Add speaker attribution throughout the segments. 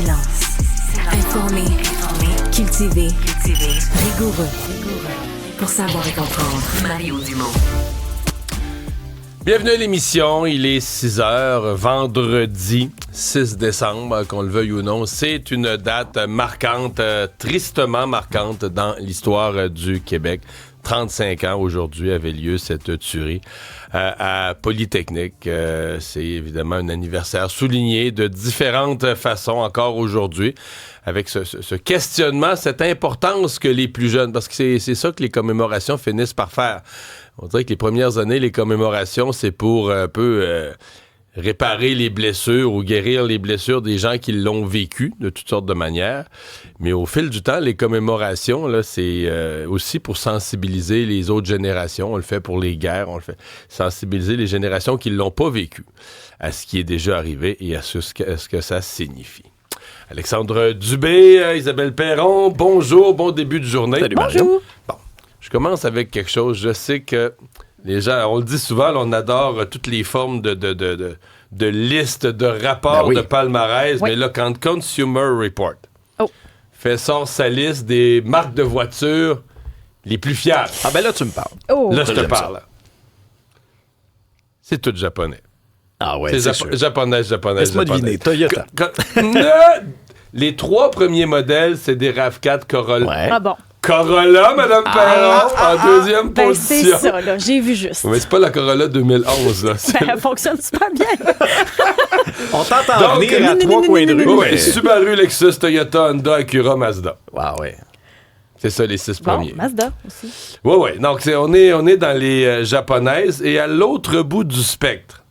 Speaker 1: Silence. Informé. Cultivé. Rigoureux. Pour savoir et comprendre. Mario Dumont.
Speaker 2: Bienvenue à l'émission, il est 6h, vendredi 6 décembre, qu'on le veuille ou non. C'est une date marquante, tristement marquante dans l'histoire du Québec. 35 ans aujourd'hui avait lieu cette tuerie à Polytechnique. C'est évidemment un anniversaire souligné de différentes façons encore aujourd'hui, avec ce questionnement, cette importance que les plus jeunes, parce que c'est ça que les commémorations finissent par faire. On dirait que les premières années, les commémorations, c'est pour un peu réparer les blessures ou guérir les blessures des gens qui l'ont vécu de toutes sortes de manières. Mais au fil du temps, les commémorations, là, c'est aussi pour sensibiliser les autres générations. On le fait pour les guerres, on le fait sensibiliser les générations qui ne l'ont pas vécu à ce qui est déjà arrivé et à ce que ça signifie. Alexandre Dubé, Isabelle Perron, bonjour, bon début de journée.
Speaker 3: Salut, Mario.
Speaker 2: Bon, je commence avec quelque chose. Je sais que les gens, on le dit souvent, là, on adore toutes les formes de listes, de rapports, de palmarès, mais là, quand Consumer Report sort sa liste des marques de voitures les plus fiables.
Speaker 3: Ah ben là, tu me parles.
Speaker 2: Là, je te parle. C'est tout japonais.
Speaker 3: Ah ouais, c'est sûr.
Speaker 2: Japonais.
Speaker 3: Laisse-moi deviner, Toyota.
Speaker 2: Les 3 premiers modèles, c'est des RAV4 Corolla.
Speaker 3: Ouais.
Speaker 4: Ah bon.
Speaker 2: Corolla, Mme Perron, en deuxième position.
Speaker 4: C'est ça, là. J'ai vu juste.
Speaker 2: Mais c'est pas la Corolla 2011, là.
Speaker 4: Elle fonctionne super bien.
Speaker 3: On t'entend venir à 3 coins de rue.
Speaker 2: Ouais, Subaru, Lexus, Toyota, Honda, Acura, Mazda.
Speaker 3: Ah ouais.
Speaker 2: C'est ça, les 6 premiers.
Speaker 4: Mazda aussi.
Speaker 2: Ouais. Donc, on est dans les japonaises. Et à l'autre bout du spectre,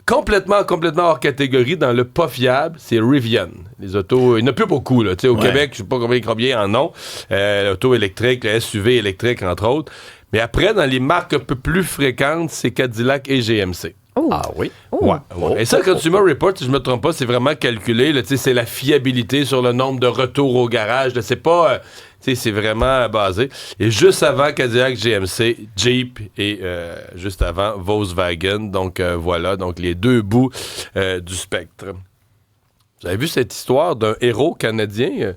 Speaker 2: complètement hors catégorie, dans le pas fiable, c'est Rivian. Les autos, il n'y en a plus beaucoup, là. Au Québec, je ne sais pas combien en ont. L'auto électrique, le SUV électrique, entre autres. Mais après, dans les marques un peu plus fréquentes, c'est Cadillac et GMC.
Speaker 3: Ah oui?
Speaker 2: Ouais. Et ça, Consumer Report, si je me trompe pas, c'est vraiment calculé. Là, c'est la fiabilité sur le nombre de retours au garage. Là, c'est pas... c'est vraiment basé. Et juste avant Cadillac, GMC, Jeep et juste avant Volkswagen. Donc voilà, donc les deux bouts du spectre. Vous avez vu cette histoire d'un héros canadien?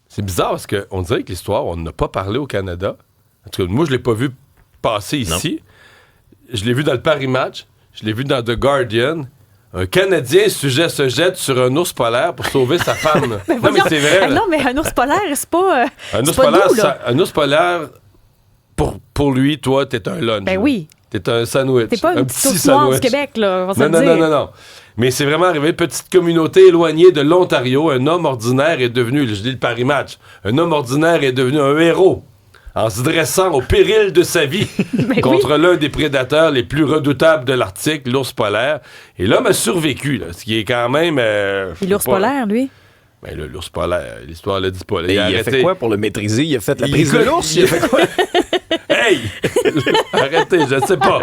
Speaker 2: C'est bizarre parce qu'on dirait que l'histoire, on n'a pas parlé au Canada. En tout cas, moi, je l'ai pas vu passer ici. Non. Je l'ai vu dans le Paris Match. Je l'ai vu dans The Guardian. Un Canadien se jette sur un ours polaire pour sauver sa femme.
Speaker 4: Mais
Speaker 2: non, mais c'est vrai.
Speaker 4: Non, mais un ours polaire, c'est pas.
Speaker 2: Un ours polaire, un ours polaire, pour lui, toi, t'es un lunch.
Speaker 4: Ben oui.
Speaker 2: T'es un sandwich.
Speaker 4: T'es pas
Speaker 2: un
Speaker 4: une
Speaker 2: petit
Speaker 4: petite noire
Speaker 2: sandwich.
Speaker 4: du Québec, là.
Speaker 2: Non. Mais c'est vraiment arrivé. Petite communauté éloignée de l'Ontario. Un homme ordinaire est devenu, je dis le Paris Match, un homme ordinaire est devenu un héros en se dressant au péril de sa vie contre l'un des prédateurs les plus redoutables de l'Arctique, l'ours polaire. Et l'homme a survécu, là, ce qui est quand même...
Speaker 4: Et l'ours polaire, lui?
Speaker 2: Ben là, l'ours polaire, l'histoire le dit pas. Là,
Speaker 3: il a fait quoi pour le maîtriser? Il a fait la prise de l'ours? Il a fait quoi?
Speaker 2: Hey! Arrêtez, je ne sais pas.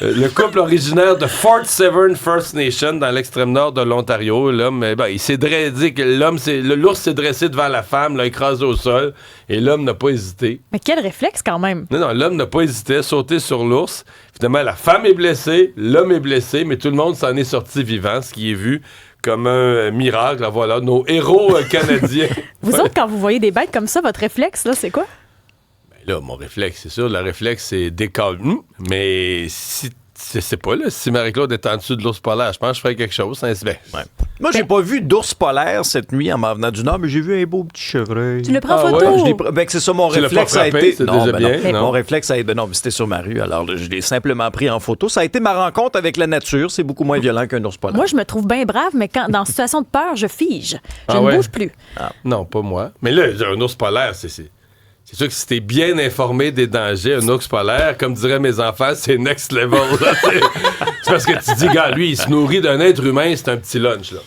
Speaker 2: Le couple originaire de Fort Severn First Nation, dans l'extrême nord de l'Ontario, l'homme, il s'est dit que l'ours s'est dressé devant la femme, l'a écrasé au sol, et l'homme n'a pas hésité.
Speaker 4: Mais quel réflexe, quand même!
Speaker 2: Non, l'homme n'a pas hésité à sauter sur l'ours. Finalement, la femme est blessée, l'homme est blessé, mais tout le monde s'en est sorti vivant, ce qui est vu comme un miracle. Là, voilà, nos héros canadiens.
Speaker 4: Vous autres, quand vous voyez des bêtes comme ça, votre réflexe, là, c'est quoi?
Speaker 2: Là, mon réflexe, c'est sûr, le réflexe, c'est décalme. Mais si, je sais pas, là, si Marie-Claude est en dessous de l'ours polaire, je pense que je ferais quelque chose. Hein,
Speaker 3: Moi, j'ai pas vu d'ours polaire cette nuit en m'en venant du Nord, mais j'ai vu un beau petit chevreuil.
Speaker 4: Tu le prends en photo?
Speaker 3: Ouais? C'est ça, mon
Speaker 2: tu
Speaker 3: réflexe
Speaker 2: l'as pas frappé,
Speaker 3: a été...
Speaker 2: c'est déjà bien.
Speaker 3: Non. Mon réflexe a été... Non, mais c'était sur ma rue, alors je l'ai simplement pris en photo. Ça a été ma rencontre avec la nature. C'est beaucoup moins violent qu'un ours polaire.
Speaker 4: Moi, je me trouve bien brave, mais quand dans situation de peur, je fige. Je ne bouge plus.
Speaker 2: Non, pas moi. Mais là, un ours polaire, c'est sûr que si t'es bien informé des dangers, un ours polaire, comme diraient mes enfants, c'est next level. C'est parce que tu dis, gars, lui, il se nourrit d'un être humain, c'est un petit lunch, là.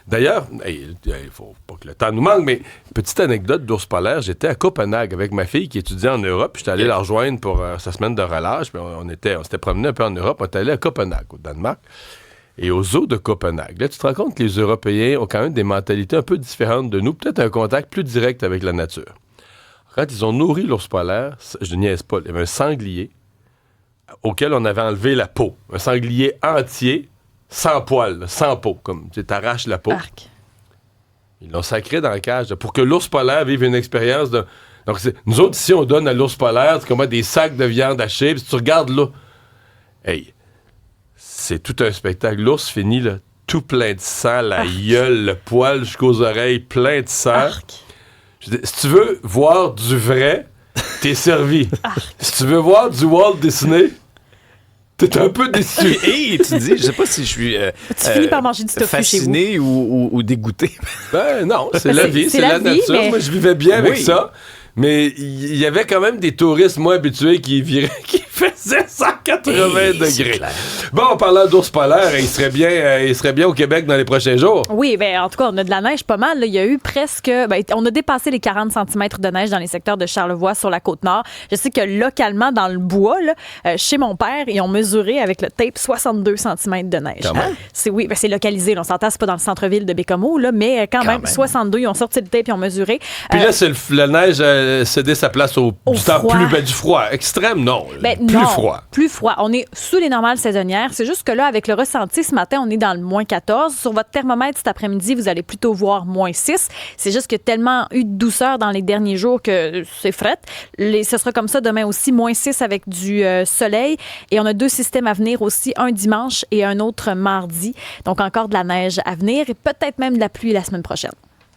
Speaker 2: D'ailleurs, il faut pas que le temps nous manque, mais petite anecdote d'ours polaire, j'étais à Copenhague avec ma fille qui étudiait en Europe, puis j'étais allé la rejoindre pour sa semaine de relâche, puis on s'était promené un peu en Europe, on était allé à Copenhague, au Danemark, et au zoo de Copenhague. Là, tu te rends compte que les Européens ont quand même des mentalités un peu différentes de nous, peut-être un contact plus direct avec la nature. Quand ils ont nourri l'ours polaire, je ne niaise pas, il y avait un sanglier auquel on avait enlevé la peau. Un sanglier entier sans poils, sans peau, comme tu t'arraches la peau.
Speaker 4: Arc.
Speaker 2: Ils l'ont sacré dans la cage pour que l'ours polaire vive une expérience de... Donc, nous autres, ici, on donne à l'ours polaire comme des sacs de viande hachée. Puis si tu regardes là, hey, c'est tout un spectacle. L'ours finit là, tout plein de sang, la gueule, le poil jusqu'aux oreilles, plein de sang. Je dis, si tu veux voir du vrai, t'es servi. Si tu veux voir du Walt Disney... T'es un peu déçu.
Speaker 3: Et tu dis, je sais pas si je suis
Speaker 4: tu finis par manger du tofu
Speaker 3: fasciné
Speaker 4: chez vous.
Speaker 3: ou dégoûté.
Speaker 2: Ben non, c'est la vie, c'est la
Speaker 4: vie,
Speaker 2: nature.
Speaker 4: mais...
Speaker 2: Moi, je vivais bien avec ça. Mais il y avait quand même des touristes moins habitués qui faisaient 180 degrés. Bon, en parlant d'ours polaire, il serait bien au Québec dans les prochains jours.
Speaker 4: Oui, ben en tout cas, on a de la neige pas mal. Là. Il y a eu presque... on a dépassé les 40 cm de neige dans les secteurs de Charlevoix sur la Côte-Nord. Je sais que localement, dans le bois, là, chez mon père, ils ont mesuré avec le tape 62 cm de neige. C'est localisé. Là. On s'entend, c'est pas dans le centre-ville de Bécomo, là, mais quand même, 62, ils ont sorti le tape, ils ont mesuré.
Speaker 2: Puis là, c'est la neige céder sa place au temps
Speaker 4: froid.
Speaker 2: Du froid. Extrême, non. Froid.
Speaker 4: Plus froid. On est sous les normales saisonnières. C'est juste que là, avec le ressenti, ce matin, on est dans le moins 14. Sur votre thermomètre cet après-midi, vous allez plutôt voir moins 6. C'est juste qu'il y a tellement eu de douceur dans les derniers jours que c'est fret. Ce sera comme ça demain aussi, moins 6 avec du soleil. Et on a 2 systèmes à venir aussi, un dimanche et un autre mardi. Donc encore de la neige à venir et peut-être même de la pluie la semaine prochaine.